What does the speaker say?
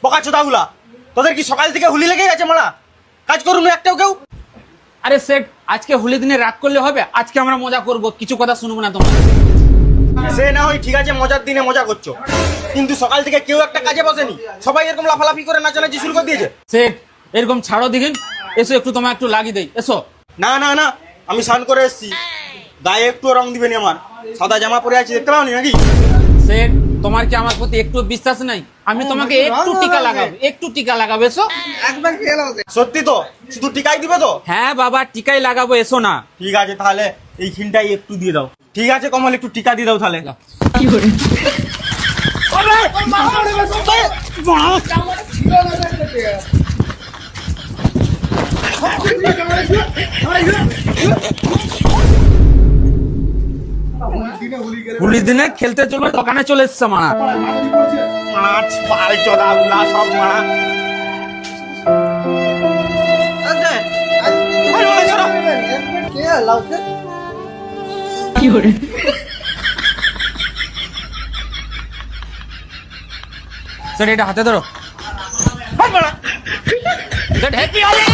বকাচোদাগুলা তোদের কি সকাল থেকে হুলি লেগে গেছে মারা? কাজ করুন একটাও কেউ? আরে সেট, আজকে হোলি দিনে রাগ করলে হবে? আজকে আমরা মজা করব, কিছু কথা শুনবো না তোমার। সে না হয় ঠিক আছে, মজার দিনে মজা করছো, কিন্তু সকাল থেকে কেউ একটা কাজে বসেনি, সবাই এরকম লাফালাফি করে নাচানাচি শুরু করে দিয়েছে। সেট, এরকম ছাড়ো দিঘিন, এসো একটু তোমার একটু লাগিয়ে দেই, এসো। না না না, আমি স্নান করে এসেছি, গায়ে একটু রং দিবেনি। আমার সাদা জামা পরে আছি, দেখতে পাওনি নাকি? সেট, তোমার কি আমার প্রতি একটু বিশ্বাস নাই? আমি তোমাকে একটু টিকা লাগাবো, একটু টিকা লাগাবো, এসো। সত্যি তো? শুধু টিকাই দিবে তো? হ্যাঁ বাবা, টিকাই লাগাবো, এসো না। ঠিক আছে, তাহলে এই খিনটাই একটু দিয়ে দাও। ঠিক আছে কমল, একটু টিকা দিয়ে দাও তাহলে। হোলির দিনে খেলতে চলো, দোকানে চলে এসছে মারা। মাছ পাল চলা উলা সব মারা। সেট, এটা হাতে ধরো। Set, happy Holi.